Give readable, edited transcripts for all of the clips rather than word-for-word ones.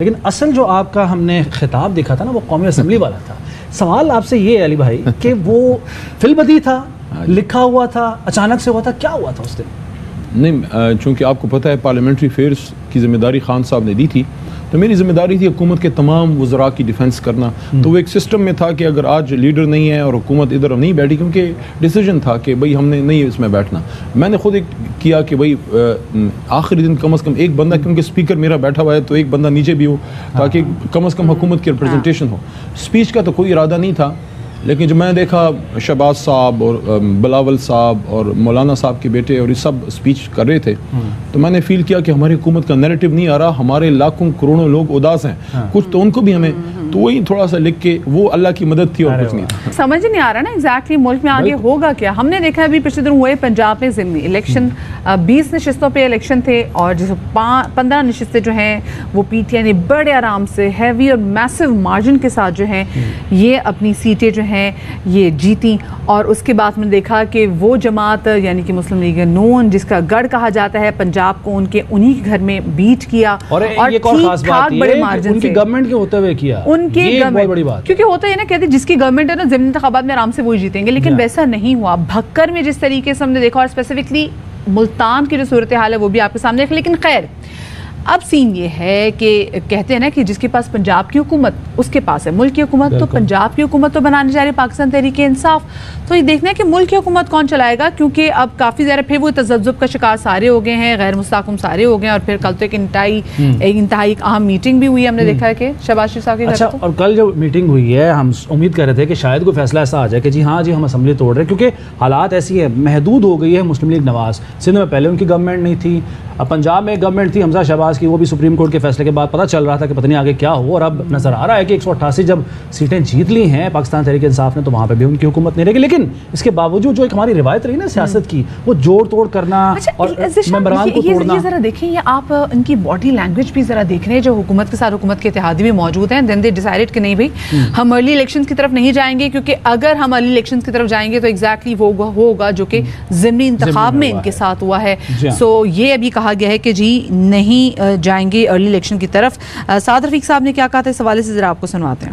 لیکن اصل جو آپ کا ہم نے خطاب دیکھا تھا نا وہ قومی اسمبلی والا تھا. سوال آپ سے یہ ہے علی بھائی کہ وہ فی البدیہہ تھا, لکھا ہوا تھا, اچانک سے ہوا تھا, کیا ہوا تھا اس دن؟ نہیں, چونکہ آپ کو پتہ ہے پارلیمنٹری افیئرس کی ذمہ داری خان صاحب نے دی تھی, تو میری ذمہ داری تھی حکومت کے تمام وزراء کی ڈیفنس کرنا. تو وہ ایک سسٹم میں تھا کہ اگر آج لیڈر نہیں ہے اور حکومت ادھر نہیں بیٹھی, کیونکہ ڈیسیجن تھا کہ بھئی ہم نے نہیں اس میں بیٹھنا. میں نے خود ایک کیا کہ بھئی آخری دن کم از کم ایک بندہ, کیونکہ اسپیکر میرا بیٹھا ہوا ہے تو ایک بندہ نیچے بھی ہو تاکہ کم از کم حکومت کی ریپرزنٹیشن ہو. اسپیچ کا تو کوئی ارادہ نہیں تھا, لیکن جب میں نے دیکھا شہباز صاحب اور بلاول صاحب اور مولانا صاحب کے بیٹے اور یہ سب اسپیچ کر رہے تھے, تو میں نے فیل کیا کہ ہماری حکومت کا نیریٹو نہیں آ رہا, ہمارے لاکھوں کروڑوں لوگ اداس ہیں, کچھ تو ان کو بھی ہمیں, تو وہی تھوڑا سا لکھ کے, وہ اللہ کی مدد تھی اور کچھ نہیں تھا. سمجھ نہیں آ رہا نا ایگزیکٹلی ملک میں آگے ہوگا کیا. ہم نے دیکھا ابھی پچھلے دن ہوئے پنجاب میں ضمنی الیکشن, 20 نشستوں پہ الیکشن تھے, اور جیسے 15 نشستیں جو ہیں وہ پی ٹی آئی نے بڑے آرام سے ہیوی اور میسو مارجن کے ساتھ جو ہیں یہ اپنی سیٹیں جو ہیں یہ جیتی. اور اس کے بعد میں نے دیکھا کہ وہ جماعت یعنی کہ مسلم لیگ نون, جس کا گڑھ کہا جاتا ہے, پنجاب کو ان کے انہی کے گھر میں بیٹ کیا, اور ایک اور خاص بات یہ ہے کہ ان کی گورنمنٹ کے ہوتے ہوئے کیا, ان کی بہت بڑی بات, کیونکہ ہوتا ہے نا, کہتے ہیں جس کی گورنمنٹ ہے نا ضمنی انتخابات میں آرام سے وہی جیتیں گے, لیکن ویسا نہیں ہوا. بھکر میں جس طریقے سے ہم نے دیکھا, اور اسپیسیفکلی ملتان کی جو صورتحال ہے وہ بھی آپ کے سامنے رکھی. لیکن خیر اب سین یہ ہے کہ کہتے ہیں نا کہ جس کے پاس پنجاب کی حکومت اس کے پاس ہے ملک کی حکومت, تو پنجاب کی حکومت تو بنانے جا رہی ہے پاکستان تحریک انصاف. تو یہ دیکھنا ہے کہ ملک کی حکومت کون چلائے گا, کیونکہ اب کافی زیادہ پھر وہ تذبذب کا شکار سارے ہو گئے ہیں, غیر مستحکم سارے ہو گئے ہیں. اور پھر کل تو ایک انتہائی اہم میٹنگ بھی ہوئی ہے, ہم نے دیکھا ہے کہ شہباز شریف صاحب کے گھر. اور کل جو میٹنگ ہوئی ہے ہم امید کر رہے تھے کہ شاید کوئی فیصلہ ایسا آ جائے کہ جی ہاں جی ہم اسمبلی توڑ رہے ہیں, کیونکہ حالات ایسی ہیں, محدود ہو گئی ہے مسلم لیگ نواز. سندھ میں پہلے ان کی گورنمنٹ نہیں تھی, اب پنجاب میں گورنمنٹ تھی حمزہ شہباز کی, وہ بھی سپریم کورٹ کے فیصلے کے بعد پتہ چل رہا تھا کہ پتہ نہیں آگے کیا ہو. اور اب نظر آ رہا ہے کہ 188 جب سیٹیں جیت لی ہیں پاکستان تحریک انصاف نے, تو وہاں پہ بھی ان کی حکومت نہیں رہے گی. لیکن اس کے باوجود جو ایک ہماری روایت رہی نا سیاست کی, وہ جوڑ توڑ کرنا اور ممبران کو توڑنا. یہ ذرا دیکھیں, یہ آپ ان کی باڈی لینگویج بھی ذرا دیکھ رہے ہیں, جو حکومت کے ساتھ حکومت کے اتحادی بھی موجود ہیں. دین دے ڈیسائیڈ کہ نہیں بھائی ہم ارلی الیکشنز کی طرف نہیں جائیں گے, کیونکہ اگر ہم ارلی الیکشنز کی طرف جائیں گے تو ایگزیکٹلی وہ ہوگا جو کہ ضمنی انتخاب میں ان کے ساتھ ہوا ہے. سو یہ ابھی کہا گیا ہے کہ جی نہیں جائیں گے ارلی الیکشن کی طرف. سعد رفیق صاحب نے کیا کہا تھا اس حوالے سے, ذرا آپ کو سنواتے ہیں.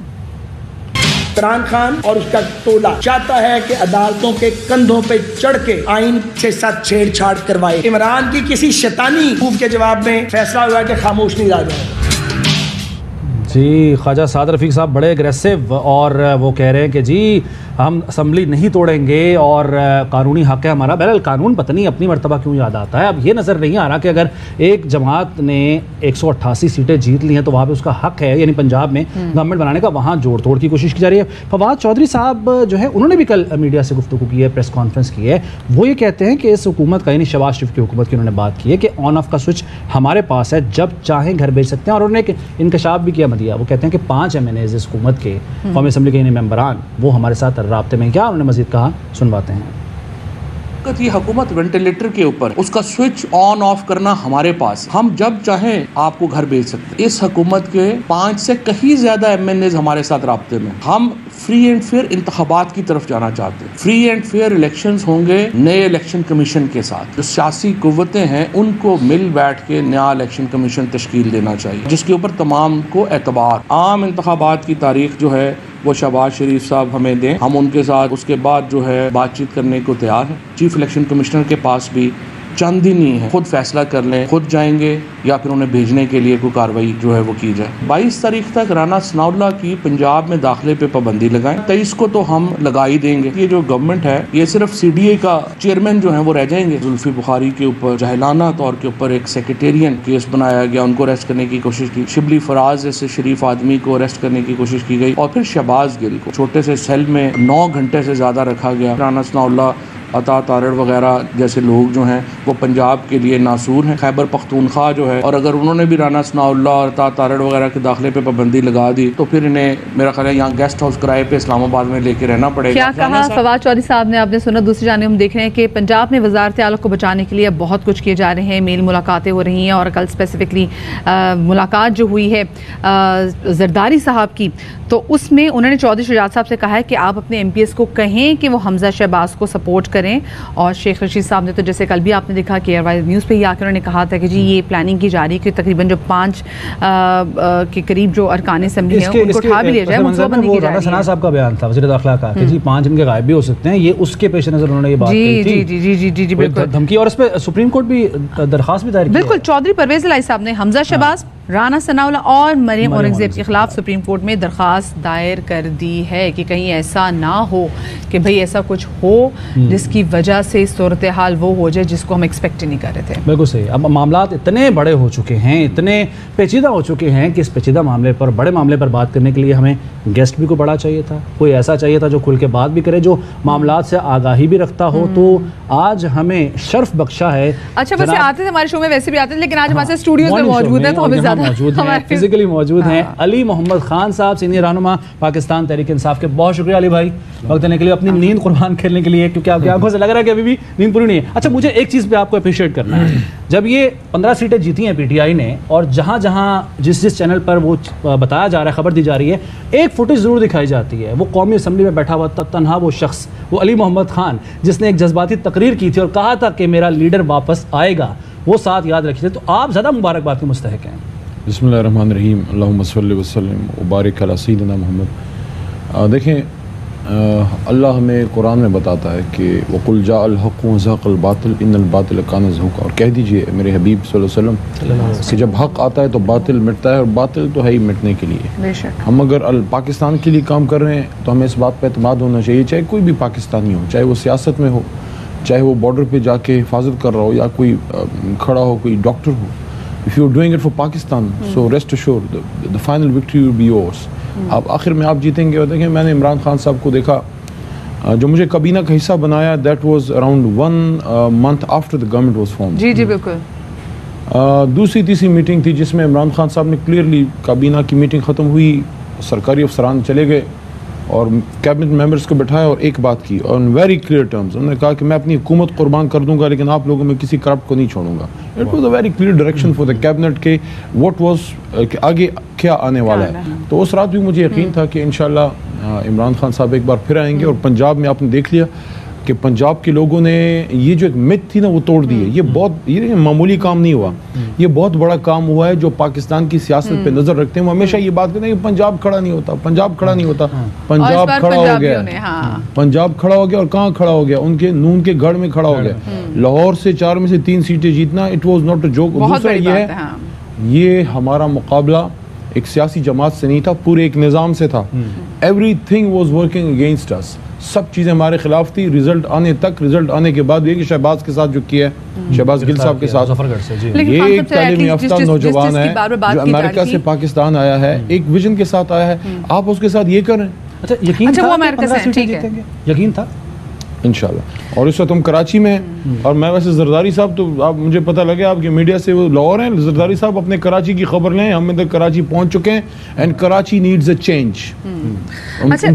عمران خان اور اس کا ٹولہ چاہتا ہے کہ عدالتوں کے کندھوں پہ چڑھ کے آئین کے ساتھ چھیڑ چھاڑ کروائے. عمران کی کسی شیطانی خوف کے جواب میں فیصلہ ہوا کہ خاموش نہیں رہ جائے. جی خواجہ سعد رفیق صاحب بڑے اگریسو, اور وہ کہہ رہے ہیں کہ جی ہم اسمبلی نہیں توڑیں گے اور قانونی حق ہے ہمارا. بہرحال قانون پتہ نہیں اپنی مرتبہ کیوں یاد آتا ہے. اب یہ نظر نہیں آ رہا کہ اگر ایک جماعت نے 188 سیٹیں جیت لی ہیں تو وہاں پہ اس کا حق ہے, یعنی پنجاب میں گورنمنٹ بنانے کا, وہاں جوڑ توڑ کی کوشش کی جا رہی ہے. فواد چودھری صاحب جو ہے انہوں نے بھی کل میڈیا سے گفتگو کی ہے, پریس کانفرنس کی ہے. وہ یہ کہتے ہیں کہ اس حکومت کا, یعنی شہباز شریف کی حکومت کی انہوں نے بات کی ہے کہ آن آف کا سوئچ ہمارے پاس ہے, جب چاہیں گھر بھیج سکتے ہیں. اور انہوں نے ایک انکشاف بھی کیا مدیہ, وہ کہتے ہیں کہ 5 MNAs اس حکومت کے قومی اسمبلی کے یعنی ممبران وہ ہمارے ساتھ رابطے میں. کیا انہوں نے مزید کہا, سنواتے ہیں. یہ حکومت وینٹیلیٹر کے اوپر, اس کا سوئچ آن آف کرنا ہمارے پاس, ہم جب چاہیں آپ کو گھر بھیج سکتے ہیں. اس حکومت کے 5 سے کہیں زیادہ MNAs ہمارے ساتھ رابطے میں. ہم فری اینڈ فیئر انتخابات کی طرف جانا چاہتے ہیں. فری اینڈ فیئر الیکشنز ہوں گے نئے الیکشن کمیشن کے ساتھ. جو سیاسی قوتیں ہیں ان کو مل بیٹھ کے نیا الیکشن کمیشن تشکیل دینا چاہیے, جس کے اوپر تمام کو اعتبار. عام انتخابات کی تاریخ جو ہے وہ شہباز شریف صاحب ہمیں دیں, ہم ان کے ساتھ اس کے بعد جو ہے بات چیت کرنے کو تیار ہیں. چیف الیکشن کمشنر کے پاس بھی چند دن ہی ہے, خود فیصلہ کر لیں, خود جائیں گے یا پھر انہیں بھیجنے کے لیے کوئی کارروائی جو ہے وہ کی جائے. 22 تاریخ تک رانا ثناء اللہ کی پنجاب میں داخلے پہ پابندی لگائیں. 23 کو تو ہم لگا ہی دیں گے. یہ جو گورنمنٹ ہے یہ صرف CDA کا چیئرمین جو ہیں وہ رہ جائیں گے. زلفی بخاری کے اوپر جاہلانہ طور کے اوپر ایک سیکریٹیرین کیس بنایا گیا, ان کو اریسٹ کرنے کی کوشش کی. شبلی فراز جیسے شریف آدمی کو اریسٹ کرنے کی کوشش کی گئی, اور پھر شہباز گل کو چھوٹے سے سیل میں 9 گھنٹے سے زیادہ رکھا گیا. رانا ثناء اللہ, عطا تارڑ وغیرہ جیسے لوگ جو ہیں وہ پنجاب کے لیے ناصور ہیں. خیبر پختونخوا جو ہے, اور اگر انہوں نے بھی رانا ثناء اللہ اور عطا تارڑ وغیرہ کے داخلے پہ پابندی لگا دی تو پھر انہیں میرا خیال ہے یہاں گیسٹ ہاؤس کرائے پہ اسلام آباد میں لے کے رہنا پڑے گا. کیا کہا فواد چودھری صاحب نے, آپ نے سنا. دوسری جانب ہم دیکھ رہے ہیں کہ پنجاب میں وزارت اعلیٰ کو بچانے کے لیے بہت کچھ کیے جا رہے ہیں. میل ملاقاتیں ہو رہی ہیں, اور کل اسپیسیفکلی ملاقات جو ہوئی ہے زرداری صاحب کی, تو اس میں انہوں نے چودھری شجاعت صاحب سے کہا ہے کہ آپ اپنے MPs کو کہیں کہ وہ حمزہ شہباز کو سپورٹ کریں. کریں. اور شیخ رشید صاحب نے تو جیسے کل بھی آپ نے دیکھا کہ ایئر نیوز پہ ہی آ کے انہوں نے کہا تھا کہ جی یہ پلاننگ کی جا رہی ہے کہ تقریباً جو 5 کے قریب جو ارکان اسمبلی ہیں ان کو اٹھا بھی لیا جائے. منصوبہ بندی کی جا رہی ہے. ثنا صاحب کا بیان تھا وزیر داخلہ کا کہ جی 5 ان کے غائب بھی ہو سکتے ہیں, یہ اس کے پیش نظر انہوں نے یہ بات کی تھی. جی جی جی جی جی بالکل دھمکی, اور اس پہ سپریم کورٹ بھی درخواست بھی دائر کی. بالکل. چودھری پرویز الہی صاحب نے حمزہ شہباز, رانا ثناء اللہ اور مریم اورنگزیب کے خلاف سپریم کورٹ میں درخواست دائر کر دی ہے کہ کہیں ایسا نہ ہو کہ بھئی ایسا کچھ ہو جس کی وجہ سے صورتحال وہ ہو جائے جس کو ہم ایکسپیکٹ ہی نہیں کر رہے تھے. بالکل صحیح. اب معاملات اتنے بڑے ہو چکے ہیں, اتنے پیچیدہ ہو چکے ہیں کہ اس پیچیدہ معاملے پر, بڑے معاملے پر بات کرنے کے لیے ہمیں گیسٹ بھی کو بڑا چاہیے تھا, کوئی ایسا چاہیے تھا جو کھل کے بات بھی کرے, جو معاملات سے آگاہی بھی رکھتا ہو. تو آج ہمیں شرف بخشا ہے. اچھا ویسے آتے تھے ہمارے شو میں, ویسے بھی آتے تھے, لیکن آج ہمارے اسٹوڈیوز میں موجود ہیں تو ہمیں زیادہ موجود ہیں, فزیکلی موجود ہیں. علی محمد خان صاحب, سینئر رہنما پاکستان تحریک انصاف کے. بہت شکریہ علی بھائی وقت دینے کے لیے, اپنی نیند قربان کرنے کے لیے, کیونکہ آپ کی آنکھوں سے لگ رہا ہے کہ ابھی بھی نیند پوری نہیں ہے. اچھا مجھے ایک چیز پہ آپ کو اپریشیٹ کرنا ہے, جب یہ 15 سیٹیں جیتی ہیں پی ٹی آئی نے, اور جہاں جہاں جس چینل پر وہ بتایا جا رہا ہے, خبر دی جا رہی ہے, ایک فوٹیج ضرور دکھائی جاتی ہے. وہ قومی اسمبلی میں بیٹھا ہوا تنہا وہ شخص, وہ علی محمد خان, جس نے ایک جذباتی تقریر کی تھی اور کہا تھا کہ میرا لیڈر واپس آئے گا. وہ ساتھ یاد رکھیے. تو آپ زیادہ مبارکباد کے مستحق ہیں. بسم اللہ الرحمن الرحیم. اللہم صلی وسلم وبارک علی سیدنا محمد. دیکھیں اللہ ہمیں قرآن میں بتاتا ہے کہ وَقُلْ جَاءَ الْحَقُّ وَزَهَقَ الْبَاطِلُ إِنَّ الْبَاطِلَ كَانَ زَهُوقًا. اور کہہ دیجئے میرے حبیب صلی اللہ علیہ وسلم کہ جب حق آتا ہے تو باطل مٹتا ہے, اور باطل تو ہے ہی مٹنے کے لیے. ہم اگر پاکستان کے لیے کام کر رہے ہیں تو ہمیں اس بات پہ اعتماد ہونا چاہیے, چاہے کوئی بھی پاکستانی ہو, چاہے وہ سیاست میں ہو, چاہے وہ بارڈر پہ جا کے حفاظت کر رہا ہو, یا کوئی کھڑا ہو, کوئی doctor who. If you are doing it for Pakistan, so rest assured the final victory will be yours. آپ آخر میں آپ جیتیں گے. اور دیکھیں میں نے عمران خان صاحب کو دیکھا, جو مجھے کابینہ کا حصہ بنایا, that was around 1 month after the government was formed. جی جی بالکل. دوسری تیسری میٹنگ تھی جس میں عمران خان صاحب نے کلیئرلی, کابینہ کی میٹنگ ختم ہوئی, سرکاری افسران چلے گئے اور کیبنٹ ممبرس کو بٹھایا اور ایک بات کی, اور ویری کلیئر ٹرمز انہوں نے کہا کہ میں اپنی حکومت قربان کر دوں گا لیکن آپ لوگوں میں کسی کرپٹ کو نہیں چھوڑوں گا. It was a very clear direction for the cabinet کہ واٹ واز, کہ آگے کیا آنے والا ہے. تو اس رات بھی مجھے یقین تھا کہ انشاءاللہ عمران خان صاحب ایک بار پھر آئیں گے. اور پنجاب میں آپ نے دیکھ لیا کہ پنجاب کے لوگوں نے یہ جو ایک مت تھی نا وہ توڑ دی ہے. یہ بہت, یہ معمولی کام نہیں ہوا, یہ بہت بڑا کام ہوا ہے. جو پاکستان کی سیاست پہ نظر رکھتے ہیں وہ ہمیشہ یہ بات کہتے ہیں کہ پنجاب کھڑا نہیں ہوتا, پنجاب کھڑا نہیں ہوتا. پنجاب کھڑا ہو گیا, پنجاب کھڑا ہو گیا. اور کہاں کھڑا ہو گیا؟ ان کے نون کے گڑھ میں کھڑا ہو گیا. لاہور سے 4 میں سے 3 سیٹیں جیتنا, it was not a joke. دوسرا یہ ہے, یہ ہمارا مقابلہ ایک سیاسی جماعت سے نہیں تھا, پورے ایک نظام سے تھا. Everything was working against us. سب چیزیں ہمارے خلاف تھی. رزلٹ آنے تک, رزلٹ آنے کے بعد یہ کہ شہباز کے ساتھ جو کیا ہے, شہباز گل صاحب کے ساتھ, یہ ایک تعلیم یافتہ نوجوان ہے جو امریکہ سے پاکستان آیا ہے, ایک ویژن کے ساتھ آیا ہے. آپ اس کے ساتھ یہ کریں. اچھا یقین تھا کہ 15 سیٹیں جیتیں گے؟ یقین تھا انشاءاللہ. اور اس وقت ہم کراچی میں ہیں, اور میں ویسے زرداری صاحب تو آپ مجھے پتہ لگے آپ کے میڈیا سے وہ لاہور ہیں, زرداری صاحب اپنے کراچی کی خبر لیں, ہم ادھر کراچی پہنچ چکے ہیں. And Karachi needs a change,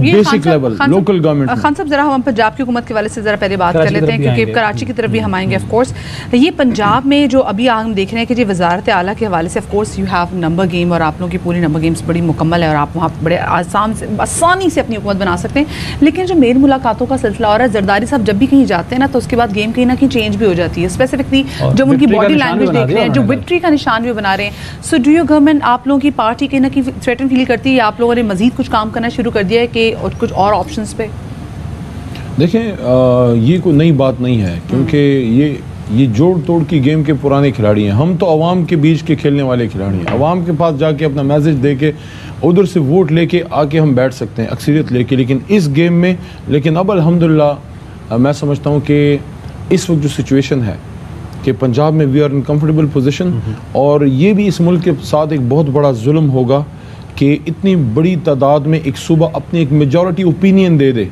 basic level local government. Khan صاحب ذرا ہم پنجاب کی حکومت کے حوالے سے ذرا پہلے بات کر لیتے ہیں, کیونکہ کراچی کی طرف بھی ہم آئیں گے. آف کورس یہ پنجاب میں جو ابھی ہم دیکھ رہے ہیں کہ جی وزارت اعلیٰ کے حوالے سے of course you have number game, اور آپ لوگوں کی پوری نمبر گیمس بڑی مکمل ہے, اور آپ وہاں بڑے آسانی سے اپنی حکومت بنا سکتے ہیں. لیکن جو میل ملاقاتوں کا سلسلہ اور زرداری صاحب جب بھی کہیں جاتے ہیں نا تو اس کے بعد گیم کہیں نہ کہیں چینج بھی ہو جاتی ہے. اسپیسیفکلی جب ان کی باڈی لینگویج دیکھ رہے ہیں, جو وکٹری کا نشان بھی بنا رہے ہیں. سو ڈو یور گورنمنٹ, آپ لوگوں کی پارٹی کہیں نہ کہیں تھریٹن فیل کرتی ہے, آپ لوگوں نے مزید کچھ کام کرنا شروع کر دیا ہے کہ کچھ اور آپشنس پہ؟ دیکھیں یہ کوئی نئی بات نہیں ہے, کیونکہ یہ جوڑ توڑ کی گیم کے پرانے کھلاڑی ہیں. ہم تو عوام کے بیچ کے کھیلنے والے کھلاڑی ہیں. عوام کے پاس جا کے اپنا میسج دے کے ادھر سے ووٹ لے کے آ کے ہم بیٹھ سکتے ہیں, اکثریت لے کے. لیکن اس گیم میں, لیکن اب الحمدللہ میں سمجھتا ہوں کہ اس وقت جو سچویشن ہے کہ پنجاب میں we are in comfortable position, اور یہ بھی اس ملک کے ساتھ ایک بہت بڑا ظلم ہوگا کہ اتنی بڑی تعداد میں ایک صوبہ اپنی ایک میجورٹی اوپینین دے دے,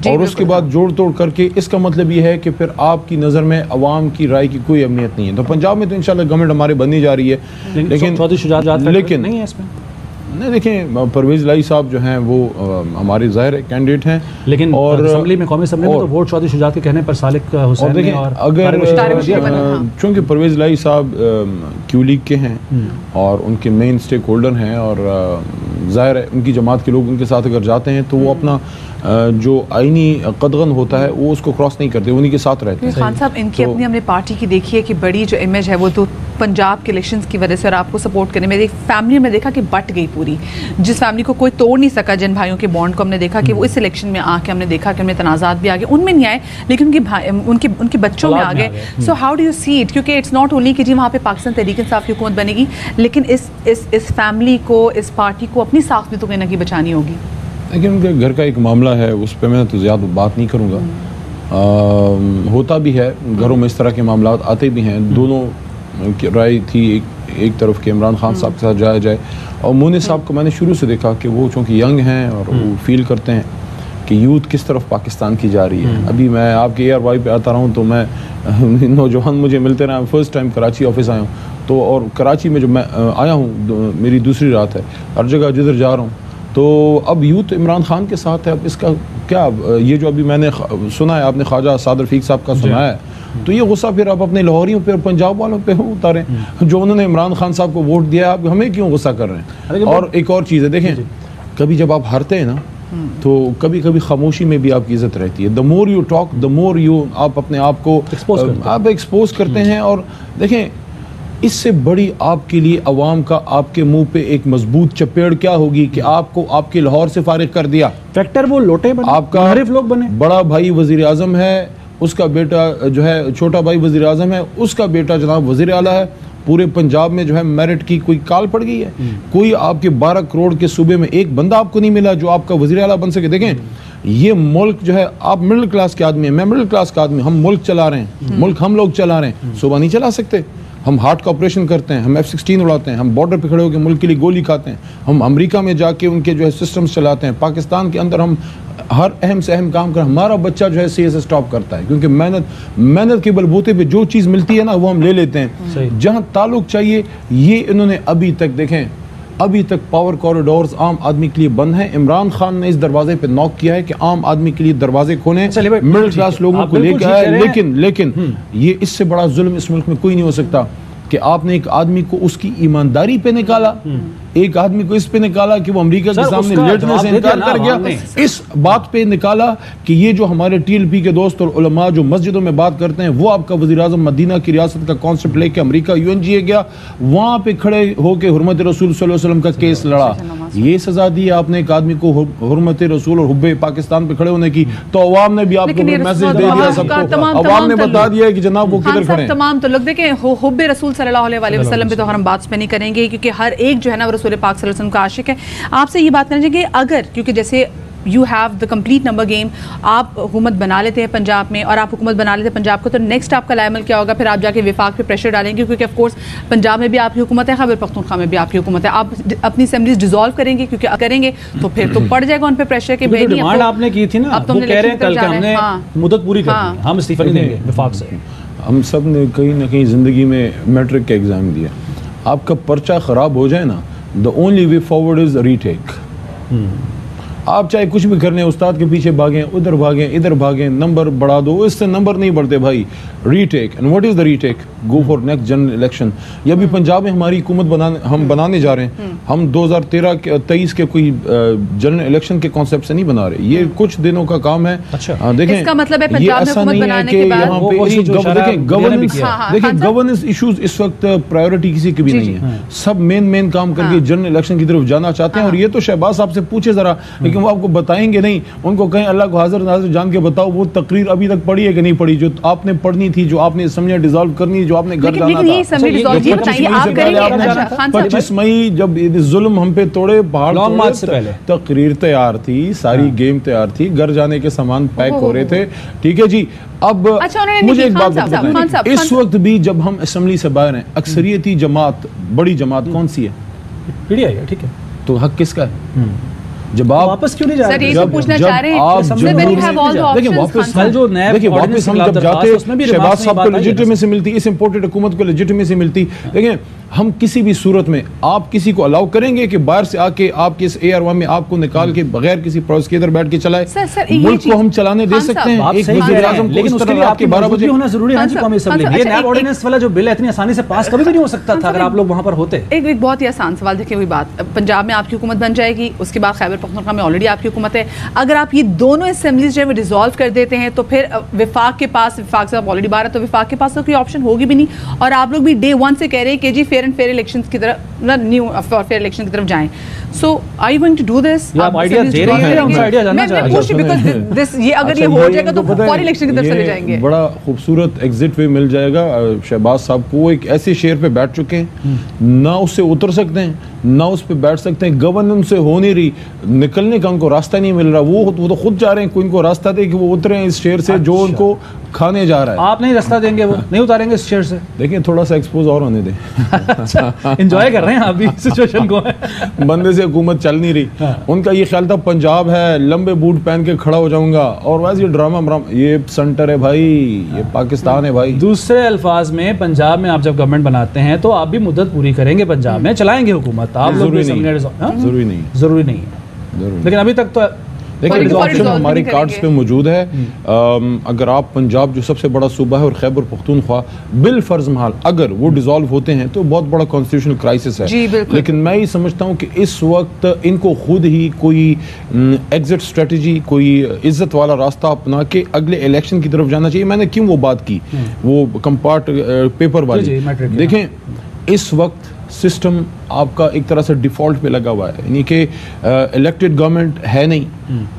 اور اس کے بعد جوڑ توڑ کر کے. اس کا مطلب یہ ہے کہ پھر آپ کی نظر میں عوام کی رائے کی کوئی اہمیت نہیں ہے. تو پنجاب میں تو انشاءاللہ گورنمنٹ ہمارے بننی جا رہی ہے, لیکن نہیں ہے اس میں. نہیں دیکھیں, پرویز الہی صاحب جو ہیں وہ ہمارے ظاہر کینڈیڈیٹ ہیں, لیکن اور اسمبلی میں, قومی اسمبلی میں تو ووٹ چودھری شجاعت کے کہنے پر سالک حسین نے, اور اگر چونکہ پرویز الہی صاحب کیو لیگ کے ہیں اور ان کے مین اسٹیک ہولڈر ہیں, اور ظاہر ہے ان کی جماعت کے لوگ ان کے ساتھ اگر جاتے ہیں تو وہ اپنا جو آئینی قدغن ہوتا ہے وہ اس کو کراس نہیں کرتے, انہی کے ساتھ رہتے ہیں. خان صاحب ان کی اپنی ہم نے پارٹی کی دیکھی ہے کہ بڑی جو امیج ہے وہ تو پنجاب کے الیکشنز کی وجہ سے اور آپ کو سپورٹ کرنے میں ایک فیملی میں دیکھا کہ بٹ گئی پوری, جس فیملی کو کوئی توڑ نہیں سکا, جن بھائیوں کے بانڈ کو ہم نے دیکھا کہ وہ اس الیکشن میں آ کے ہم نے دیکھا کہ ہم نے تنازعات بھی آ گئے, ان میں نہیں آئے لیکن ان کے بچوں میں آ گئے. So how do you see it, کیونکہ اٹس ناٹ اونلی کہ جی وہاں پہ پاکستان تحریک انصاف کی حکومت بنے گی, لیکن اس فیملی کو, اس پارٹی کو اپنی ساخت بھی تو کہیں نہ کہیں بچانی ہوگی. لیکن ان کے گھر کا ایک معاملہ ہے, اس پہ میں تو زیادہ بات نہیں کروں گا. ہوتا بھی ہے گھروں میں اس طرح کے معاملات آتے بھی ہیں. دونوں کی رائے تھی ایک طرف کہ عمران خان صاحب کے ساتھ جایا جائے, اور مونی صاحب کو میں نے شروع سے دیکھا کہ وہ چونکہ ینگ ہیں اور وہ فیل کرتے ہیں کہ یوتھ کس طرف پاکستان کی جا رہی ہے. ابھی میں آپ کے ARY پہ آتا رہا ہوں تو میں نوجوان مجھے ملتے رہے, فرسٹ ٹائم کراچی آفس آیا ہوں تو, اور کراچی میں جو میں آیا ہوں میری دوسری رات ہے, ہر جگہ جدھر جا رہا ہوں تو اب یوتھ عمران خان کے ساتھ ہے. اب اس کا کیا, یہ جو ابھی میں نے سنا ہے, آپ نے خواجہ صادر رفیق صاحب کا سنا ہے, تو یہ غصہ پھر آپ اپنے لاہوریوں پہ اور پنجاب والوں پہ اتاریں جو انہوں نے عمران خان صاحب کو ووٹ دیا, آپ ہمیں کیوں غصہ کر رہے ہیں. اور ایک اور چیز ہے, دیکھیں کبھی جب آپ ہارتے ہیں نا تو کبھی کبھی خاموشی میں بھی آپ کی عزت رہتی ہے. The more you talk the more you, آپ اپنے آپ کو آپ ایکسپوز کرتے ہیں. اور دیکھیں اس سے بڑی آپ کے لیے عوام کا آپ کے منہ پہ ایک مضبوط چپیڑ کیا ہوگی کہ آپ کو آپ کے لاہور سے فارغ کر دیا. فیکٹر وہ لوٹے بنے, آپ کا لوگ بنے, بڑا بھائی وزیر اعظم ہے, اس کا بیٹا جو ہے چھوٹا بھائی وزیر اعظم ہے, اس کا بیٹا جناب وزیر اعلیٰ ہے. پورے پنجاب میں جو ہے میرٹ کی کوئی کال پڑ گئی ہے, کوئی آپ کے 12 کروڑ کے صوبے میں ایک بندہ آپ کو نہیں ملا جو آپ کا وزیر اعلیٰ بن سکے. دیکھیں یہ ملک جو ہے, آپ مڈل کلاس کے آدمی ہیں, میں مڈل کلاس کا آدمی, ہم ملک چلا رہے ہیں, ملک ہم لوگ چلا رہے ہیں, صوبہ نہیں چلا سکتے. ہم ہارٹ کا آپریشن کرتے ہیں, ہم F-16 اڑاتے ہیں, ہم بارڈر پہ کھڑے ہو کے ملک کے لیے گولی کھاتے ہیں, ہم امریکہ میں جا کے ان کے جو ہے سسٹمز چلاتے ہیں, پاکستان کے اندر ہم ہر اہم سے اہم کام کر, ہمارا بچہ جو ہے CS اسٹاپ کرتا ہے کیونکہ محنت کے بلبوتے پہ جو چیز ملتی ہے نا وہ ہم لے لیتے ہیں. جہاں تعلق چاہیے یہ انہوں نے ابھی تک, دیکھیں ابھی تک پاور کوریڈورز عام آدمی کے لیے بند ہیں. عمران خان نے اس دروازے پہ نوک کیا ہے کہ عام آدمی کے لیے دروازے کھولیں, مڈل کلاس لوگوں کو لے کے آئے. لیکن یہ اس سے بڑا ظلم اس ملک میں کوئی نہیں ہو سکتا کہ آپ نے ایک آدمی کو اس کی ایمانداری پہ نکالا, ایک آدمی کو اس پہ نکالا کہ وہ امریکہ کے سامنے لیٹنے سے انکار کر گیا, اس بات پہ نکالا کہ یہ جو ہمارے TLP کے دوست اور علماء جو مسجدوں میں بات کرتے ہیں وہ آپ کا وزیر اعظم مدینہ کی ریاست کا کانسیپٹ لے کے امریکہ UNGA گیا, وہاں پہ کھڑے ہو کے حرمت رسول صلی اللہ علیہ وسلم کا کیس لڑا. یہ سزا دی آپ نے ایک آدمی کو حرمت رسول اور حب پاکستان پہ کھڑے ہونے کی, تو عوام نے بھی آپ کو میسج دے دیا, سب کو عوام نے بتا دیا کہ جناب وہ کدھر کھڑے ہیں. تمام تو لوگ دیکھیں حب رسول صلی اللہ علیہ وسلم پہ تو ہم بات پہ نہیں کریں گے کیونکہ ہر ایک جو ہے نا رسول پاک صلی اللہ علیہ وسلم کا عاشق ہے. آپ سے یہ بات کرنا چاہیے کہ اگر, کیونکہ جیسے you have the complete number game, آپ حکومت بنا لیتے ہیں پنجاب میں اور آپ حکومت بنا لیتے ہیں پنجاب کو, تو نیکسٹ آپ کا لائمل کیا ہوگا؟ پھر آپ جا کے وفاق پہ پریشر ڈالیں گے کیونکہ آف کورس پنجاب میں بھی آپ کی حکومت ہے, خیبر پختونخوا میں بھی آپ کی حکومت ہے. آپ اپنی اسمبلیز ڈیزالو کریں گے کیونکہ کریں گے تو پھر تو پڑ جائے گا ان پہ پریشر کہ بھائی ڈیمانڈ آپ نے کی تھی نا, وہ کہہ رہے ہیں کل کہ ہم نے مدت پوری کر دی, ہم استعفا نہیں دیں گے وفاق سے. ہم سب نے کہیں نہ کہیں زندگی میں میٹرک کا ایگزام دیا. آپ کا پرچہ خراب ہو جائے نا, the only way forward is retake. آپ چاہے کچھ بھی کرنے, استاد کے پیچھے بھاگیں, ادھر بھاگیں, ادھر بھاگیں, نمبر بڑھا دو, اس سے نمبر نہیں بڑھتے بھائی. Retake, and what is the retake? Go for next general election. یہ بھی پنجاب میں ہماری حکومت ہم بنانے جا رہے ہیں, ہم 2023 کے کوئی جنرل الیکشن کے کانسیپٹ سے نہیں بنا رہے, یہ کچھ دنوں کا کام ہے. دیکھیں اس کا مطلب ہے پنجاب میں حکومت بنانے کے بعد دیکھیں گورننس ایشوز اس وقت پرائیورٹی کسی کی بھی نہیں ہے, سب مین کام کر کے جنرل الیکشن کی طرف جانا چاہتے ہیں. اور یہ تو شہباز صاحب سے پوچھے ذرا, لیکن وہ آپ کو بتائیں گے نہیں, ان کو کہیں اللہ کو حاضر ناظر جان کے بتاؤ وہ تقریر ابھی تک پڑھی ہے کہ نہیں پڑھی, جو آپ نے پڑھنی تھی, جو آپ نے اسمبلیاں ڈیزالو کرنی, جو آپ نے گھر جانا تھا. 25 مئی جب ظلم ہم پہ توڑے پہاڑ سے پہلے تقریر تیار تھی, ساری گیم تیار تھی, گھر جانے کے سامان پیک ہو رہے تھے. ٹھیک ہے جی, اب مجھے ایک بات بتائیں, اس وقت بھی جب ہم اسمبلی سے باہر ہیں, اکثریتی جماعت, بڑی جماعت کون سی ہے؟ PDI ہے. ٹھیک ہے, تو حق کس کا ہے؟ جب آپ واپس کیوں نہیں جا رہے؟ سر پوچھنا چاہ رہے ہیں, دیکھیں واپس ہم جب جاتے شہباز صاحب کو لیجیٹیمیسی ملتی, اس امپورٹڈ حکومت کو لیجیٹیمیسی ملتی. دیکھیں ہم کسی بھی صورت میں آپ کسی کو الاؤ کریں گے کہ باہر سے آ کے آپ کے اس ARY میں آپ کو نکال کے بغیر کسی پروسیس کے ادھر بیٹھ کے چلائے؟ ملک کو ہم چلانے دے سکتے ہیں ایک وزیر اعظم کو, لیکن اس کے لیے آپ کے 12 بجے ہونا ضروری ہے. قومی اسمبلی میں یہ نیب آرڈیننس والا جو بل ہے اتنی آسانی سے پاس کبھی بھی نہیں ہو سکتا تھا اگر آپ لوگ وہاں پر ہوتے. ایک بہت ہی آسان سوال, دیکھیں وہی بات, پنجاب میں آپ کی حکومت بن جائے گی, اس کے بعد خیبر پختونخوا میں آلریڈی آپ کی حکومت ہے. اگر آپ یہ دونوں اسمبلیز جو ہے وہ ڈیزالو کر دیتے ہیں تو پھر وفاق کے پاس، وفاق سے آپ آلریڈی باہر ہے تو وفاق کے پاس تو کوئی آپشن ہوگی بھی نہیں. اور آپ لوگ بھی ڈے ون سے کہہ رہے ہیں کہ جی فیئر اینڈ فیئر الیکشن کی طرف، نیو فیئر الیکشن کی طرف جائیں. So are you going to do this? آپ آئیڈیا دے رہے ہیں، ہم آئیڈیا جاننا چاہ رہے ہیں. یہ اگر یہ ہو جائے گا تو فوری الیکشن کی طرف چلے جائیں گے. بڑا خوبصورت ایگزٹ وے مل جائے گا شہباز صاحب کو. ایک ایسے شیر پہ بیٹھ چکے ہیں، نہ اس سے اتر سکتے ہیں نہ اس پہ بیٹھ سکتے ہیں. گورننس سے ہو نہیں رہی، نکلنے کا ان کو راستہ نہیں مل رہا. وہ تو خود چاہ رہے ہیں کوئی ان کو راستہ دے کہ وہ اتریں اس شیر سے جو ان کو کھانے جا رہا ہے. آپ نہیں راستہ دیں گے، وہ نہیں اتاریں گے اس شیر سے. دیکھیں تھوڑا سا ایکسپوز اور ہونے دیں. انجوائے کر رہے ہیں آپ بھی سچویشن کو. بندے سے حکومت چل نہیں رہی. ان کا یہ خیال تھا پنجاب ہے، لمبے بوٹ پہن کے کھڑا ہو جاؤں گا. اور ویسے یہ ڈرامہ یہ سنٹر ہے بھائی، یہ پاکستان ہے بھائی. دوسرے الفاظ میں پنجاب میں آپ جب گورنمنٹ بناتے ہیں تو آپ بھی مدت پوری کریں گے پنجاب میں، چلائیں گے حکومت. آپ لوگ ضروری نہیں ہے، لیکن ابھی تک تو دیکھیں آپشن ہماری کارڈز پہ موجود ہے. اگر آپ پنجاب جو سب سے بڑا صوبہ ہے اور خیبر پختونخوا بالفرض محال اگر وہ ڈیزالو ہوتے ہیں تو بہت بڑا کانسٹیٹیوشنل کرائسس ہے. لیکن میں یہ سمجھتا ہوں کہ اس وقت ان کو خود ہی کوئی ایگزٹ اسٹریٹجی، کوئی عزت والا راستہ اپنا کے اگلے الیکشن کی طرف جانا چاہیے. میں نے کیوں وہ بات کی، وہ کمپارٹ پیپر والی. دیکھیں اس وقت سسٹم آپ کا ایک طرح سے ڈیفالٹ پہ لگا ہوا ہے، یعنی کہ الیکٹڈ گورنمنٹ ہے نہیں.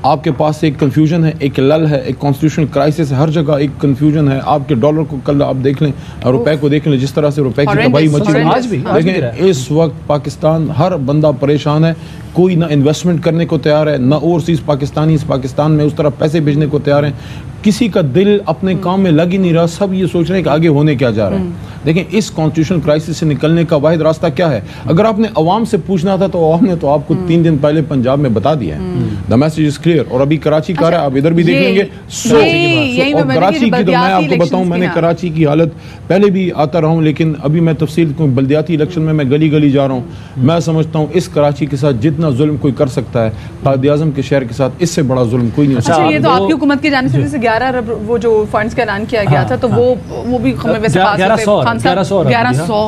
آپ کے پاس ایک کنفیوژن ہے، ایک لل ہے، ایک کانسٹیٹیوشنل کرائسس ہے. ہر جگہ ایک کنفیوژن ہے. آپ کے ڈالر کو کل آپ دیکھ لیں، روپے کو دیکھ لیں، جس طرح سے روپے کی تباہی مچی ہوئی. دیکھیں اس وقت پاکستان ہر بندہ پریشان ہے. کوئی نہ انویسٹمنٹ کرنے کو تیار ہے، نہ اوورسیز پاکستانی اس پاکستان میں اس طرح پیسے بھیجنے کو تیار ہیں. کسی کا دل اپنے کام میں لگ ہی نہیں رہا. سب یہ سوچ رہے ہیں کہ آگے ہونے کیا جا رہا ہے. دیکھیں اس کانسٹیٹیوشنل کرائسس سے نکلنے کا واحد راستہ کیا ہے؟ اگر آپ نے عوام سے پوچھنا تھا تو عوام نے تو آپ کو 3 دن پہلے پنجاب میں بتا دیا ہے. The message is clear. اور ابھی کراچی کا رہا ہے، آپ ادھر بھی دیکھ لیں گے. اور کراچی کی تو میں آپ کو بتاؤں، میں نے کراچی کی حالت پہلے بھی آتا رہا ہوں، لیکن ابھی میں تفصیل بلدیاتی الیکشن میں گلی گلی جا رہا ہوں. میں سمجھتا ہوں اس کراچی کے ساتھ جتنا ظلم کوئی کر سکتا ہے قائد اعظم کے شہر کے ساتھ اس سے بڑا ظلم کوئی نہیں ہو سکتا. یہ تو آپ کی حکومت کی جانب سے جیسے 11 ارب وہ جو فنڈز کا اعلان کیا گیا تھا تو وہ بھی ہمیں ویسے 1100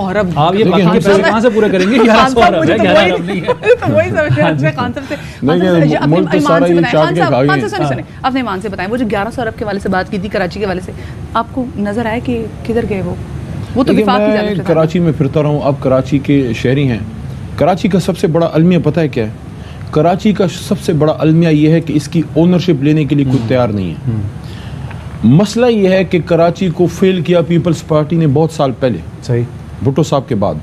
ارب. آپ یہ پیسے کہاں سے پورے کریں گے؟ 1100 ارب ہے، 11 ارب نہیں ہے. وہی سمجھ رہے ہیں خان صاحب سے. اپنے ایمان سے بتائیں، وہ جو 1100 ارب کے والے سے بات کی تھی کراچی کے والے سے، آپ کو نظر آیا کہ کدھر گئے وہ تو وفاق کی جانب سے؟ کراچی میں پھرتا رہا ہوں. آپ کراچی کے شہری ہیں. کراچی کا سب سے بڑا المیہ پتہ ہے کیا ہے؟ کراچی کا سب سے بڑا المیہ یہ ہے کہ اس کی اونرشپ لینے کے لیے کوئی تیار نہیں ہے. مسئلہ یہ ہے کہ کراچی کو فیل کیا پیپلز پارٹی نے بہت سال پہلے، صحیح، بھٹو صاحب کے بعد.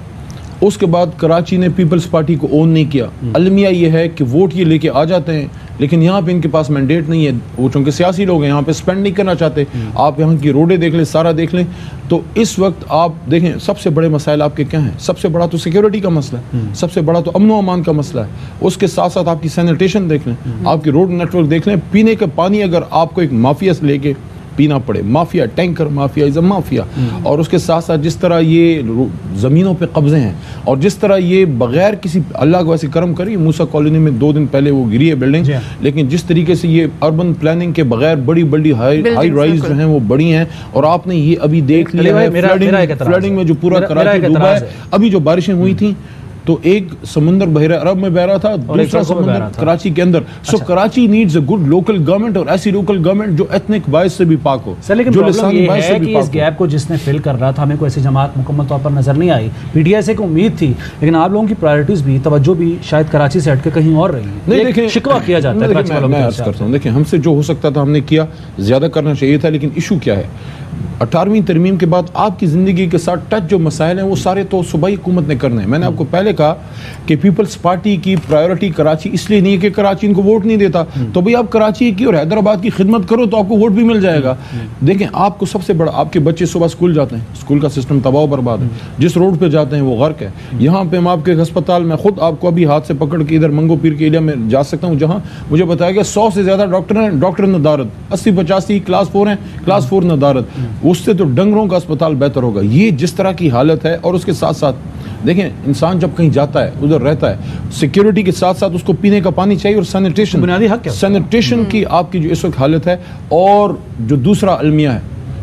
اس کے بعد کراچی نے پیپلز پارٹی کو اون نہیں کیا. المیہ یہ ہے کہ ووٹ یہ لے کے آ جاتے ہیں لیکن یہاں پہ ان کے پاس مینڈیٹ نہیں ہے. وہ چونکہ سیاسی لوگ ہیں، یہاں پہ سپینڈ نہیں کرنا چاہتے. آپ یہاں کی روڈیں دیکھ لیں، سارا دیکھ لیں. تو اس وقت آپ دیکھیں سب سے بڑے مسائل آپ کے کیا ہیں؟ سب سے بڑا تو سیکیورٹی کا مسئلہ ہے، سب سے بڑا تو امن و امان کا مسئلہ ہے. اس کے ساتھ ساتھ آپ کی سینیٹیشن دیکھ لیں، آپ کی روڈ نیٹ ورک دیکھ لیں. پینے کا پانی اگر آپ کو ایک مافیا سے لے کے پینا پڑے، مافیا، ٹینکر مافیا از اے مافیا. اور اس کے ساتھ ساتھ جس طرح یہ زمینوں پہ قبضے ہیں اور جس طرح یہ بغیر کسی اللہ کو ایسے کرم کری. موسیٰ کالونی میں 2 دن پہلے وہ گری ہے بلڈنگ، لیکن جس طریقے سے یہ اربن پلاننگ کے بغیر بڑی بڑی ہائی رائز جو ہیں وہ بڑی ہیں. اور آپ نے یہ ابھی دیکھ لیا ہے فلڈنگ میں جو پورا کراچی ڈوبا ہے. ابھی جو بارشیں ہوئی تھیں تو ایک سمندر بحیرہ عرب میں بہ رہا تھا، دوسرا سمندر کراچی کے اندر. So Karachi needs a good local government, اور ایسی لوکل گورنمنٹ جو ایتھنک باعث سے بھی پاک ہو. لیکن پرابلم یہ ہے کہ اس گیپ کو جس نے فل کر رہا تھا، ہمیں کوئی ایسی جماعت مکمل طور پر نظر نہیں آئی. پی ٹی آئی سے امید تھی، لیکن آپ لوگوں کی پرائرٹیز بھی، توجہ بھی شاید کراچی سے ہٹ کے کہیں اور رہی. نہیں دیکھیں، شکوہ کیا جاتا ہے. میں عرض کرتا ہوں، دیکھیں ہم سے جو ہو سکتا تھا ہم نے کیا، زیادہ کرنا چاہیے تھا. لیکن ایشو کیا ہے؟ 18ویں ترمیم کے بعد آپ کی زندگی کے ساتھ ٹچ جو مسائل ہیں وہ سارے تو صوبائی حکومت نے کرنے ہیں. میں نے آپ کو پہلے کہا کہ پیپلز پارٹی کی پرائیورٹی کراچی اس لیے نہیں ہے کہ کراچی ان کو ووٹ نہیں دیتا. تو بھئی آپ کراچی کی اور حیدرآباد کی خدمت کرو تو آپ کو ووٹ بھی مل جائے گا. دیکھیں آپ کو سب سے بڑا، آپ کے بچے صبح اسکول جاتے ہیں، اسکول کا سسٹم تباہ و برباد ہے. جس روڈ پہ جاتے ہیں وہ غرق ہے. یہاں پہ ہم آپ کے ہسپتال میں خود آپ کو ابھی ہاتھ سے پکڑ کے ادھر منگو پیر کے ایریا میں جا سکتا ہوں جہاں مجھے بتایا گیا 100 سے زیادہ ڈاکٹر ہیں، ڈاکٹر ندارت 80-85 کلاس 4 ہیں، کلاس 4 ندارت. اس سے تو ڈنگروں کا اسپتال بہتر ہوگا. یہ جس طرح کی حالت ہے. اور اس کے ساتھ ساتھ دیکھیں انسان جب کہیں جاتا ہے ادھر رہتا ہے، سیکیورٹی کے ساتھ ساتھ اس کو پینے کا پانی چاہیے اور سینیٹیشن، بنیادی حق ہے. سینیٹیشن کی آپ کی جو اس وقت حالت ہے. اور جو دوسرا المیہ ہے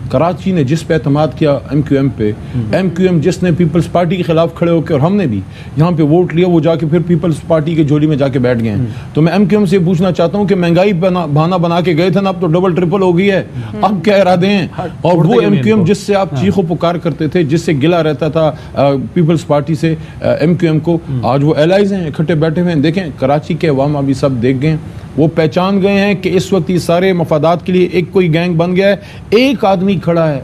کراچی نے جس پہ اعتماد کیا ایم کیو ایم پہ، ایم کیو ایم جس نے پیپلز پارٹی کے خلاف کھڑے ہو کے، اور ہم نے بھی یہاں پہ ووٹ لیا، وہ جا کے پھر پیپلز پارٹی کے جھولی میں جا کے بیٹھ گئے ہیں. تو میں ایم کیو ایم سے پوچھنا چاہتا ہوں کہ مہنگائی بہانہ بنا کے گئے تھے نا، اب تو ڈبل ٹرپل ہو گئی ہے، اب کیا ارادے ہیں؟ اور وہ ایم کیو ایم جس سے آپ چیخ و پکار کرتے تھے، جس سے گلا رہتا تھا پیپلز پارٹی سے ایم کیو ایم کو، آج وہ ایلائز ہیں، اکٹھے بیٹھے ہوئے ہیں. دیکھیں کراچی کے عوام ابھی سب دیکھ گئے ہیں، وہ پہچان گئے ہیں کہ اس وقت یہ سارے مفادات کے لیے ایک کوئی گینگ بن گیا ہے. ایک آدمی کھڑا ہے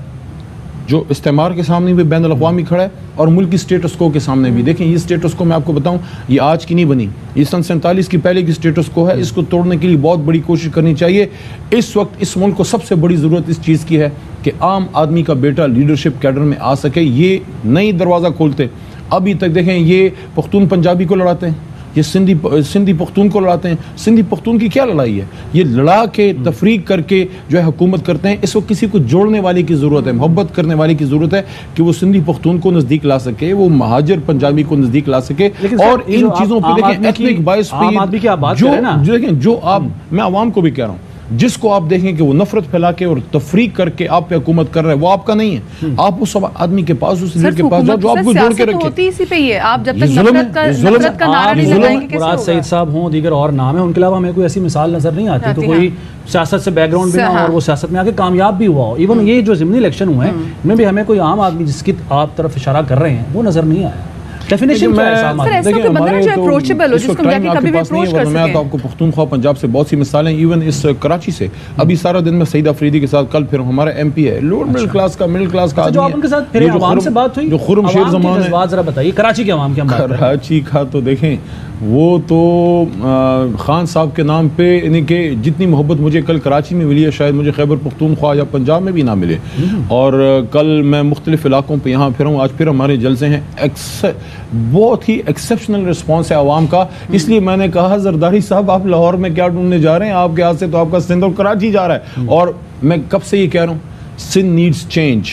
جو استعمار کے سامنے بھی بین الاقوامی کھڑا ہے اور ملکی سٹیٹس کو کے سامنے بھی. دیکھیں یہ سٹیٹس کو میں آپ کو بتاؤں، یہ آج کی نہیں بنی، یہ سن 47 کی پہلے کی سٹیٹس کو ہے. اس کو توڑنے کے لیے بہت بڑی کوشش کرنی چاہیے. اس وقت اس ملک کو سب سے بڑی ضرورت اس چیز کی ہے کہ عام آدمی کا بیٹا لیڈرشپ کیڈر میں آ سکے. یہ نئی دروازہ کھولتے. ابھی تک دیکھیں یہ پختون پنجابی کو لڑاتے ہیں، یہ سندھی پختون کو لڑاتے ہیں. سندھی پختون کی کیا لڑائی ہے؟ یہ لڑا کے تفریق کر کے جو ہے حکومت کرتے ہیں. اس وقت کسی کو جوڑنے والے کی ضرورت ہے، محبت کرنے والے کی ضرورت ہے کہ وہ سندھی پختون کو نزدیک لا سکے، وہ مہاجر پنجابی کو نزدیک لا سکے. اور ان چیزوں پہ دیکھیں ایتھنک بائس پہ جو آپ، میں عوام کو بھی کہہ رہا ہوں، جس کو آپ دیکھیں کہ وہ نفرت پھیلا کے اور تفریق کر کے آپ پہ حکومت کر رہے ہیں، وہ آپ کا نہیں ہے. آپ اس آدمی کے پاس، اس لیڈر کے پاس جاؤ جو آپ کو جوڑ کے رکھے. ہوتی اسی پہ ہی ہے. آپ جب تک نفرت کا نعرہ نہیں لگائیں گے کیسے ہوگا؟ مراد سعید صاحب ہوں، دیگر اور نام ہے، ان کے علاوہ ہمیں کوئی ایسی مثال نظر نہیں آتی تو کوئی سیاست سے بیک گراؤنڈ بھی نہ ہو اور وہ سیاست میں آ کے کامیاب بھی ہوا ہو. ایون یہ جو ضمنی الیکشن ہوئے ہیں ان میں بھی ہمیں کوئی عام آدمی جس کی آپ طرف اشارہ کر رہے ہیں وہ نظر نہیں آیا. ڈیفینیشن کیا ہے صاحب؟ میں تو آپ کو پختونخوا پنجاب سے بہت سی مثالیں، ایون اس کراچی سے ابھی سارا دن میں سعید افریدی کے ساتھ، کل پھر ہمارا ایم پی ہے، لوور مڈل کلاس کا جو آپ ان کے ساتھ پھر عوام سے بات ہوئی، جو خرم شیر زمان ہے، ذرا بتائیے کراچی کے عوام کی ہم بات کریں. کراچی کا تو دیکھیں وہ تو خان صاحب کے نام پہ یعنی کہ جتنی محبت مجھے کل کراچی میں ملی ہے شاید مجھے خیبر پختونخوا یا پنجاب میں بھی نہ ملے. اور کل میں مختلف علاقوں پہ یہاں پھر ہوں، آج پھر ہمارے جلسے ہیں. بہت ہی ایکسیپشنل رسپانس ہے عوام کا. اس لیے میں نے کہا زرداری صاحب آپ لاہور میں کیا ڈھونڈنے جا رہے ہیں؟ آپ کے ہاتھ سے تو آپ کا سندھ اور کراچی جا رہا ہے. اور میں کب سے یہ کہہ رہا ہوں، سندھ نیڈز چینج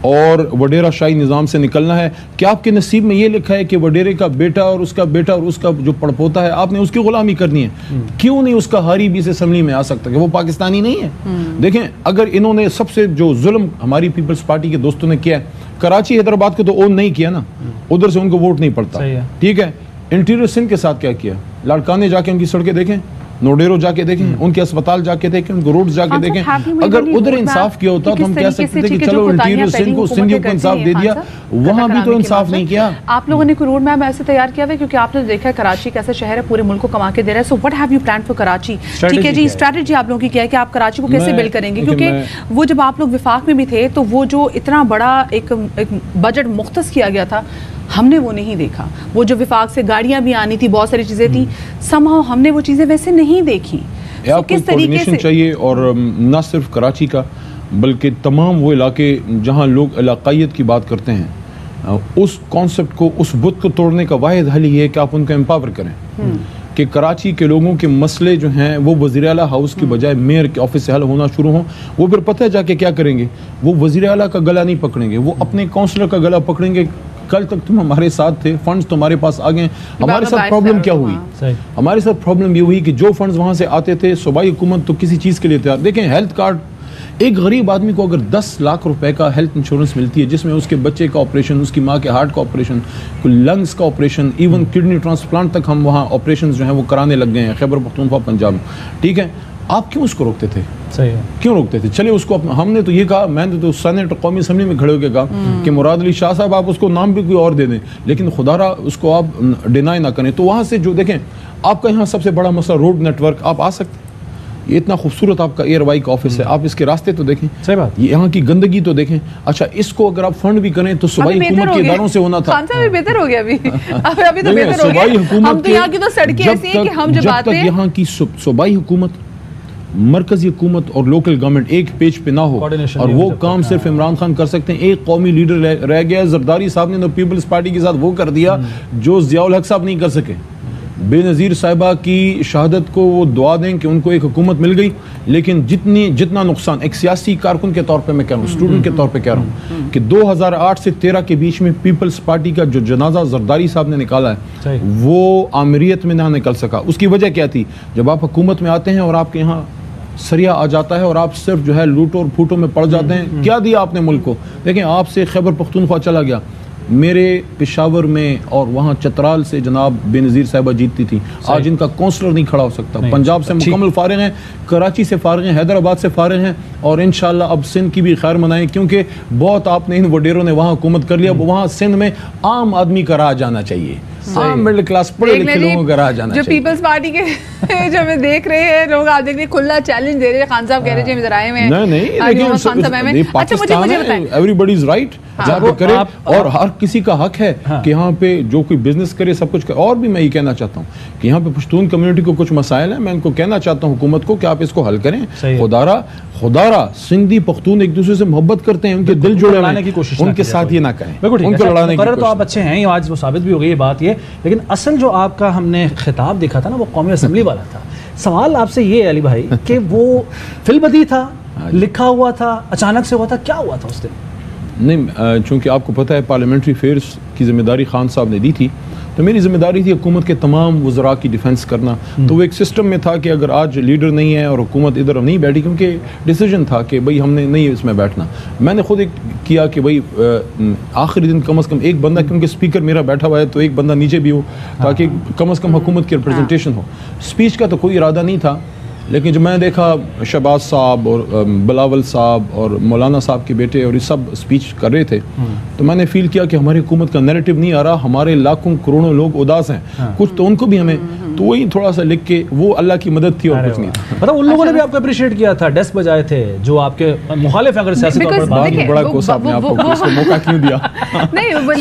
اور وڈیرا شاہی نظام سے نکلنا ہے. کہ آپ کے نصیب میں یہ لکھا ہے کہ وڈیرے کا بیٹا اور اس کا جو پڑپوتا ہے آپ نے اس کی غلامی کرنی ہے؟ کیوں نہیں اس کا ہاری بھی اس اسمبلی میں آ سکتا کہ وہ پاکستانی نہیں ہے؟ دیکھیں اگر انہوں نے سب سے جو ظلم ہماری پیپلز پارٹی کے دوستوں نے کیا ہے، کراچی حیدرآباد کو تو اون نہیں کیا نا، ادھر سے ان کو ووٹ نہیں پڑتا. ٹھیک ہے، انٹیریئر سندھ کے ساتھ کیا کیا؟ لاڑکانے جا کے ان کی سڑکیں دیکھیں، نوڈیرو جا کے دیکھیں، ان کے اسپتال جا کے دیکھیں، ان کو روڈز جا کے دیکھیں. اگر ادھر انصاف کیا ہوتا تو ہم کہہ سکتے تھے کہ چلو انٹیریئر سندھ کو سندھیوں کو انصاف دے دیا، وہاں بھی تو انصاف نہیں کیا. آپ لوگوں نے کوئی روڈ میپ ایسے تیار کیا ہوا ہے؟ کیونکہ آپ نے دیکھا ہے کراچی کیسا شہر ہے، پورے ملک کو کما کے دے رہا ہے. So what have you planned for Karachi? ٹھیک ہے جی، اسٹریٹجی آپ لوگوں کی کیا ہے کہ آپ کراچی کو کیسے بلڈ کریں گے؟ کیونکہ وہ جب آپ لوگ وفاق میں بھی تھے تو وہ جو اتنا بڑا ایک بجٹ مختص کیا گیا تھا ہم نے وہ نہیں دیکھا. وہ جو وفاق سے گاڑیاں بھی آنی تھی، بہت ساری چیزیں تھیں، somehow ہم نے وہ چیزیں ویسے نہیں دیکھی. آپ کو کوارڈینیشن چاہیے، اور نہ صرف کراچی کا بلکہ تمام وہ علاقے جہاں لوگ علاقائیت کی بات کرتے ہیں، اس کانسیپٹ کو، اس بت کو توڑنے کا واحد حل یہ ہے کہ آپ ان کو امپاور کریں. کہ کراچی کے لوگوں کے مسئلے جو ہیں وہ وزیر اعلیٰ ہاؤس کی بجائے میئر کے آفس سے حل ہونا شروع ہوں. وہ پھر پتہ ہے جا کے کیا کریں گے؟ وہ وزیر اعلیٰ کا گلا نہیں پکڑیں گے، وہ اپنے کونسلر کا گلا پکڑیں گے. کل تک تم ہمارے ساتھ تھے، فنڈز تمہارے پاس آ گئے. ہمارے ساتھ پرابلم کیا ہوئی؟ ہمارے ساتھ پرابلم یہ ہوئی کہ جو فنڈز وہاں سے آتے تھے صوبائی حکومت تو کسی چیز کے لیے تیار. دیکھیں ہیلتھ کارڈ، ایک غریب آدمی کو اگر 10 لاکھ روپے کا ہیلتھ انشورنس ملتی ہے جس میں اس کے بچے کا آپریشن، اس کی ماں کے ہارٹ کا آپریشن، لنگز کا آپریشن، ایون کڈنی ٹرانسپلانٹ تک ہم وہاں آپریشنز جو ہیں وہ کرانے لگ گئے ہیں خیبر پختونخوا پنجاب. ٹھیک ہے، آپ کیوں اس کو روکتے تھے؟ صحیح ہے، کیوں روکتے تھے؟ چلے اس کو ہم نے تو یہ کہا، میں نے تو سینٹ قومی اسمبلی میں کھڑے ہو کے کہا کہ مراد علی شاہ صاحب آپ اس کو نام بھی کوئی اور دے دیں لیکن خدا را اس کو آپ ڈینائی نہ کریں. تو وہاں سے جو دیکھیں آپ کا یہاں سب سے بڑا مسئلہ روڈ نیٹ ورک. آپ آ سکتے، یہ اتنا خوبصورت آپ کا ایئر وائی کا آفس ہے، آپ اس کے راستے تو دیکھیں، صحیح بات، یہاں کی گندگی تو دیکھیں. اچھا اس کو اگر آپ فنڈ بھی کریں تو صوبائی حکومت کے اداروں سے ہونا تھا. خان صاحب بہتر ہو گیا ابھی تو بہتر ہو گیا. ہم تو یہاں کی تو سڑکیں ایسی ہیں کہ ہم جب آتے ہیں یہاں کی صوبائی حکومت، مرکزی حکومت اور لوکل گورنمنٹ ایک پیج پہ نہ ہو اور وہ کام صرف عمران خان کر سکتے ہیں. ایک قومی لیڈر رہ گیا. زرداری صاحب نے تو پیپلز پارٹی کے ساتھ وہ کر دیا جو ضیاء الحق صاحب نہیں کر سکے. بے نظیر صاحبہ کی شہادت کو وہ دعا دیں کہ ان کو ایک حکومت مل گئی، لیکن جتنا نقصان ایک سیاسی کارکن کے طور پہ میں کہہ رہا ہوں، اسٹوڈنٹ کے طور پہ کہہ رہا ہوں کہ 2008 سے 13 کے بیچ میں پیپلز پارٹی کا جو جنازہ زرداری صاحب نے نکالا ہے وہ آمریت میں نہ نکل سکا. اس کی وجہ کیا تھی؟ جب آپ حکومت میں آتے ہیں اور آپ کے یہاں سریا آ جاتا ہے اور آپ صرف جو ہے لوٹوں اور پھوٹوں میں پڑ جاتے ہیں. کیا دیا آپ نے ملک کو؟ دیکھیں آپ سے خیبر پختونخوا چلا گیا, میرے پشاور میں اور وہاں چترال سے جناب بے نظیر صاحبہ جیتتی تھی, آج ان کا کونسلر نہیں کھڑا ہو سکتا. پنجاب سے مکمل فارغ ہیں, کراچی سے فارغ ہیں, حیدرآباد سے فارغ ہیں, اور انشاءاللہ اب سندھ کی بھی خیر منائیں, کیونکہ بہت آپ نے ان وڈیروں نے وہاں حکومت کر لیا. وہاں سندھ میں عام آدمی کا راہ جانا چاہیے, عام مڈل کلاس پڑھے لکھے لوگوں کا راہ جانا جو چاہیے. پیپلز پارٹی کے جو ہمیں دیکھ رہے ہیں لوگ, آپ دیکھ رہے ہیں کھلا چیلنج دے رہے ہیں, خان صاحب کہہ رہے ہیں ذرائع میں نہیں لیکن پاکستان ہے, ایوری بڈی از رائٹ جہاں پہ کرے, اور ہر کسی کا حق ہے کہ یہاں پہ جو کوئی بزنس کرے سب کچھ کرے. اور بھی میں یہ کہنا چاہتا ہوں کہ یہاں پہ پشتون کمیونٹی کو کچھ مسائل ہیں, میں ان کو کہنا چاہتا ہوں حکومت کو کہ آپ اس کو حل کریں. خدارا سندھی پختون ایک دوسرے سے محبت کرتے ہیں, ان کے دل جڑے ہوئے ہیں, ان کے ساتھ یہ نہ کریں, ان کو لڑانے کی کوشش. تو آپ اچھے ہیں, آج وہ ثابت بھی ہو گئی یہ بات. یہ لیکن اصل جو آپ کا ہم نے خطاب دیکھا تھا نا, وہ قومی اسمبلی والا تھا. سوال آپ سے یہ ہے علی بھائی کہ وہ فی البدیہہ تھا, لکھا ہوا تھا, اچانک سے ہوا تھا, کیا ہوا تھا اس دن؟ نہیں, چونکہ آپ کو پتہ ہے پارلیمنٹری افیئرس کی ذمہ داری خان صاحب نے دی تھی, تو میری ذمہ داری تھی حکومت کے تمام وزراء کی ڈیفنس کرنا. تو وہ ایک سسٹم میں تھا کہ اگر آج لیڈر نہیں ہے اور حکومت ادھر نہیں بیٹھی, کیونکہ ڈیسیجن تھا کہ بھئی ہم نے نہیں اس میں بیٹھنا. میں نے خود ایک کیا کہ بھئی آخری دن کم از کم ایک بندہ, کیونکہ اسپیکر میرا بیٹھا ہوا ہے, تو ایک بندہ نیچے بھی ہو تاکہ کم از کم حکومت کی ریپرزنٹیشن ہو. اسپیچ کا تو کوئی ارادہ نہیں تھا, لیکن جب میں نے دیکھا شہباز صاحب اور بلاول صاحب اور مولانا صاحب کے بیٹے اور یہ سب اسپیچ کر رہے تھے, تو میں نے فیل کیا کہ ہماری حکومت کا نیریٹو نہیں آ رہا, ہمارے لاکھوں کروڑوں لوگ اداس ہیں, کچھ تو ان کو بھی ہمیں, تو وہی تھوڑا سا لکھ کے, وہ اللہ کی مدد تھی اور کچھ نہیں تھا. مطلب ان لوگوں نے بھی آپ کو اپریشیٹ کیا تھا, ڈیسک بجائے تھے جو آپ کے مخالف ہیں, اگر سیاسی طور پر بات بڑا کوسا آپ نے آپ کو اس کو موقع کیوں دیا.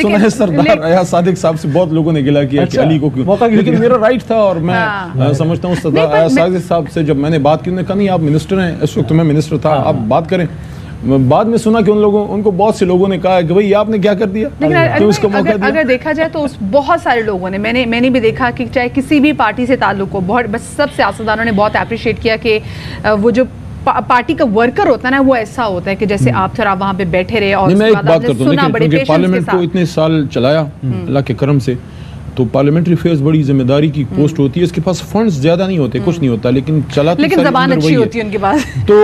سنیں سردار ایاز صادق صاحب سے بہت لوگوں نے گلا کیا کہ علی کو کیوں, لیکن میرا رائٹ تھا, اور میں سمجھتا ہوں سردار ایاز صادق صاحب سے جب میں نے بات کی, انہوں نے کہا نہیں آپ منسٹر ہیں, اس وقت میں منسٹر تھا, آپ بات کریں. بعد میں سنا کہ ان کو بہت سے لوگوں نے کہا کہ بھئی آپ نے کیا کر دیا, کیوں اس کو موقع دیا. اگر دیکھا جائے تو بہت سارے لوگوں نے, میں نے بھی دیکھا کہ چاہے کسی بھی پارٹی سے تعلق ہو, بہت بس سب سیاستدانوں نے بہت اپریشیٹ کیا کہ وہ جو پارٹی کا ورکر ہوتا ہے نا, وہ ایسا ہوتا ہے کہ جیسے آپ تھوڑا وہاں پہ بیٹھے رہے, اور میں ایک بات کرتا ہوں, کیونکہ پارلیمنٹ کو اتنے سال چلایا اللہ کے کرم سے, تو پارلیمنٹری افیئرز بڑی ذمہ داری کی پوسٹ ہوتی ہے. اس کے پاس فنڈز زیادہ نہیں ہوتے, کچھ نہیں ہوتا, لیکن چلاتے لیکن زبان اچھی ہوتی ہے ان کے پاس. تو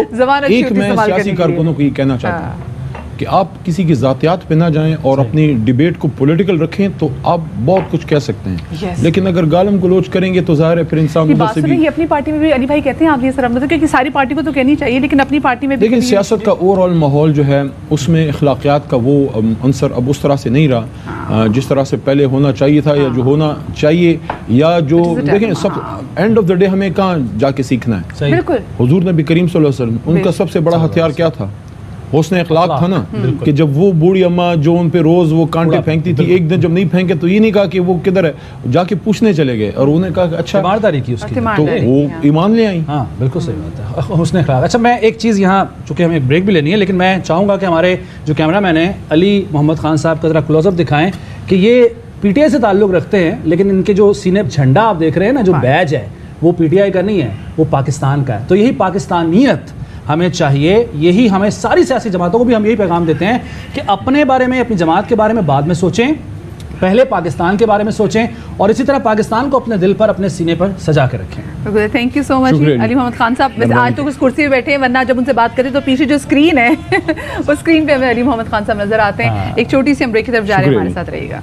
ایک میں سیاسی کارکنوں کو یہ کہنا چاہتا ہوں کہ آپ کسی کی ذاتیات پہ نہ جائیں اور اپنی ڈیبیٹ کو پولیٹیکل رکھیں, تو آپ بہت کچھ کہہ سکتے ہیں. لیکن اگر گالم گلوچ کریں گے تو ظاہر ہے پھر انسان ادھر سے بھی. اپنی پارٹی میں بھی علی بھائی کہتے ہیں آپ یہ سر مطلب, کیونکہ ساری پارٹی کو تو کہنی چاہیے, لیکن اپنی پارٹی میں بھی. لیکن سیاست کا اوور آل ماحول جو ہے اس میں اخلاقیات کا وہ عنصر اب اس طرح سے نہیں رہا جس طرح سے پہلے ہونا چاہیے تھا, یا جو ہونا چاہیے, یا جو دیکھیں سب اینڈ آف دا ڈے ہمیں کہاں جا کے سیکھنا ہے. بالکل حضور نبی کریم صلی اللہ علیہ وسلم, ان کا سب سے بڑا ہتھیار کیا تھا؟ حسن اخلاق تھا نا, کہ جب وہ بوڑھی اماں جو ان پہ روز وہ کانٹے پھینکتی تھی, ایک دن جب نہیں پھینکے تو یہ نہیں کہا کہ وہ کدھر ہے, جا کے پوچھنے چلے گئے, اور انہوں نے کہا کہ اچھا ایمانداری کی اس کی, تو وہ ایمان لے آئیں. ہاں بالکل صحیح بات ہے, حسن اخلاق. اچھا میں ایک چیز یہاں, چونکہ ہمیں ایک بریک بھی لینی ہے, لیکن میں چاہوں گا کہ ہمارے جو کیمرہ مین ہیں علی محمد خان صاحب کا ذرا کلوز اپ دکھائیں کہ یہ پی ٹی آئی سے تعلق رکھتے ہیں, لیکن ان کے جو سینے جھنڈا آپ دیکھ رہے ہیں نا, جو بیج ہے وہ پی ٹی آئی کا نہیں ہے, وہ پاکستان کا ہے. تو یہی پاکستانیت ہمیں چاہیے, یہی ہمیں ساری سیاسی جماعتوں کو بھی ہم یہی پیغام دیتے ہیں کہ اپنے بارے میں, اپنی جماعت کے بارے میں بعد میں سوچیں, پہلے پاکستان کے بارے میں سوچیں, اور اسی طرح پاکستان کو اپنے دل پر, اپنے سینے پر سجا کے رکھیں. تھینک یو سو مچ علی محمد خان صاحب. ویسے آج تو کچھ کرسی پہ بیٹھے ہیں, ورنہ جب ان سے بات کرتے تو پیچھے جو اسکرین ہے اس اسکرین پہ ہمیں علی محمد خان صاحب نظر آتے ہیں. ایک چھوٹی سی ہم بریک کی طرف جا رہے ہیں, ہمارے ساتھ رہیے گا.